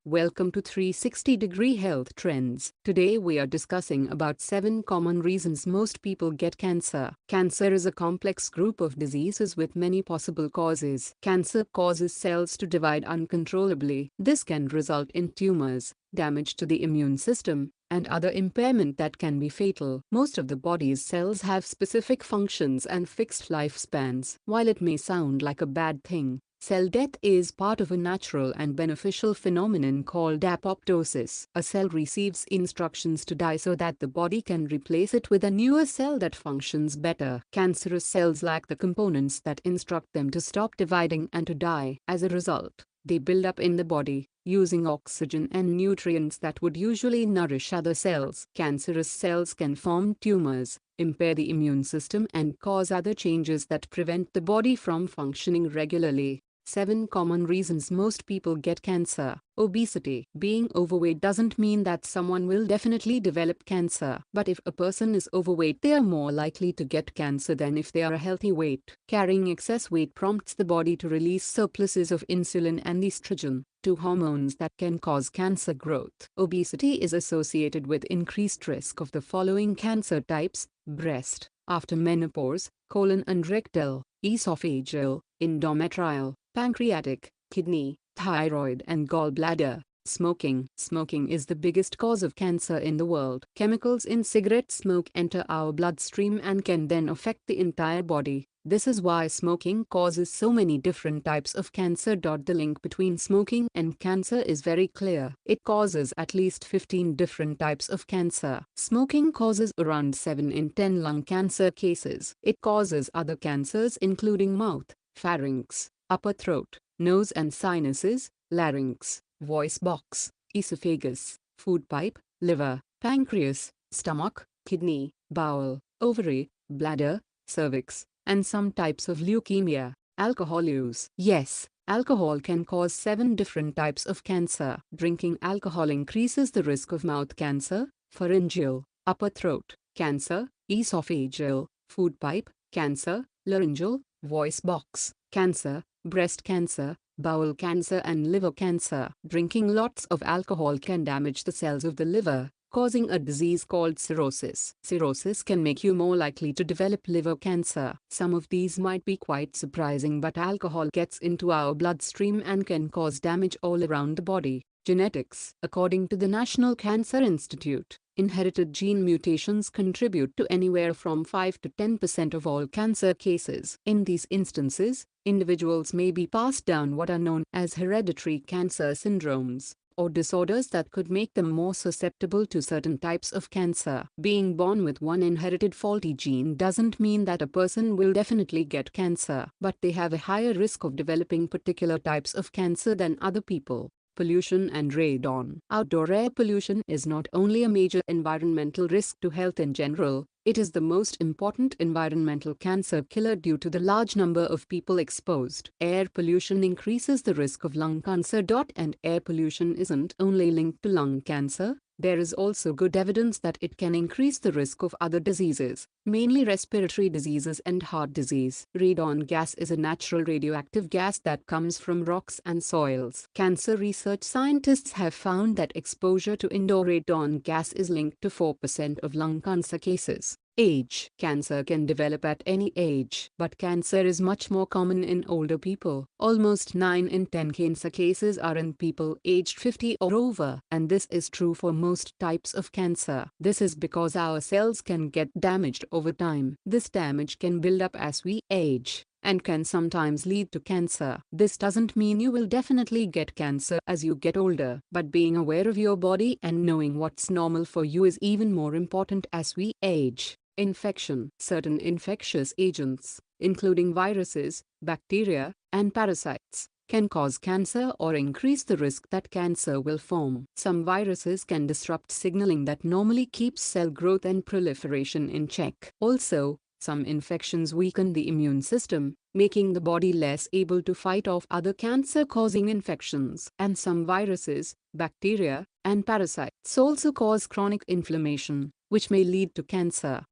Welcome to 360-degree Health Trends. Today we are discussing about 7 common reasons most people get cancer. Cancer is a complex group of diseases with many possible causes. Cancer causes cells to divide uncontrollably. This can result in tumors, damage to the immune system, and other impairment that can be fatal. Most of the body's cells have specific functions and fixed lifespans. While it may sound like a bad thing, cell death is part of a natural and beneficial phenomenon called apoptosis. A cell receives instructions to die so that the body can replace it with a newer cell that functions better. Cancerous cells lack the components that instruct them to stop dividing and to die. As a result, they build up in the body, using oxygen and nutrients that would usually nourish other cells. Cancerous cells can form tumors, impair the immune system, and cause other changes that prevent the body from functioning regularly. 7 common reasons most people get cancer. Obesity. Being overweight doesn't mean that someone will definitely develop cancer. But if a person is overweight, they are more likely to get cancer than if they are a healthy weight. Carrying excess weight prompts the body to release surpluses of insulin and estrogen, two hormones that can cause cancer growth. Obesity is associated with increased risk of the following cancer types: breast, after menopause, colon and rectal, esophageal, endometrial, pancreatic, kidney, thyroid and gallbladder. Smoking. Smoking is the biggest cause of cancer in the world. Chemicals in cigarette smoke enter our bloodstream and can then affect the entire body. This is why smoking causes so many different types of cancer. The link between smoking and cancer is very clear. It causes at least 15 different types of cancer. Smoking causes around 7 in 10 lung cancer cases. It causes other cancers including mouth, pharynx, upper throat, nose and sinuses, larynx, voice box, esophagus, food pipe, liver, pancreas, stomach, kidney, bowel, ovary, bladder, cervix, and some types of leukemia. Alcohol use. Yes, alcohol can cause 7 different types of cancer. Drinking alcohol increases the risk of mouth cancer, pharyngeal, upper throat cancer, esophageal, food pipe cancer, laryngeal, voice box cancer, breast cancer, bowel cancer and liver cancer. Drinking lots of alcohol can damage the cells of the liver, causing a disease called cirrhosis. Cirrhosis can make you more likely to develop liver cancer. Some of these might be quite surprising, but alcohol gets into our bloodstream and can cause damage all around the body. Genetics. According to the National Cancer Institute, inherited gene mutations contribute to anywhere from 5 to 10% of all cancer cases. In these instances, individuals may be passed down what are known as hereditary cancer syndromes, or disorders that could make them more susceptible to certain types of cancer. Being born with one inherited faulty gene doesn't mean that a person will definitely get cancer, but they have a higher risk of developing particular types of cancer than other people. Pollution and radon. Outdoor air pollution is not only a major environmental risk to health in general, it is the most important environmental cancer killer due to the large number of people exposed. Air pollution increases the risk of lung cancer. And air pollution isn't only linked to lung cancer. There is also good evidence that it can increase the risk of other diseases, mainly respiratory diseases and heart disease. Radon gas is a natural radioactive gas that comes from rocks and soils. Cancer research scientists have found that exposure to indoor radon gas is linked to 4% of lung cancer cases. Age. Cancer can develop at any age, but cancer is much more common in older people. Almost 9 in 10 cancer cases are in people aged 50 or over, and this is true for most types of cancer. This is because our cells can get damaged over time. This damage can build up as we age, and can sometimes lead to cancer. This doesn't mean you will definitely get cancer as you get older, but being aware of your body and knowing what's normal for you is even more important as we age. Infection. Certain infectious agents, including viruses, bacteria, and parasites, can cause cancer or increase the risk that cancer will form. Some viruses can disrupt signaling that normally keeps cell growth and proliferation in check. Also, some infections weaken the immune system, making the body less able to fight off other cancer-causing infections. And some viruses, bacteria, and parasites also cause chronic inflammation, which may lead to cancer.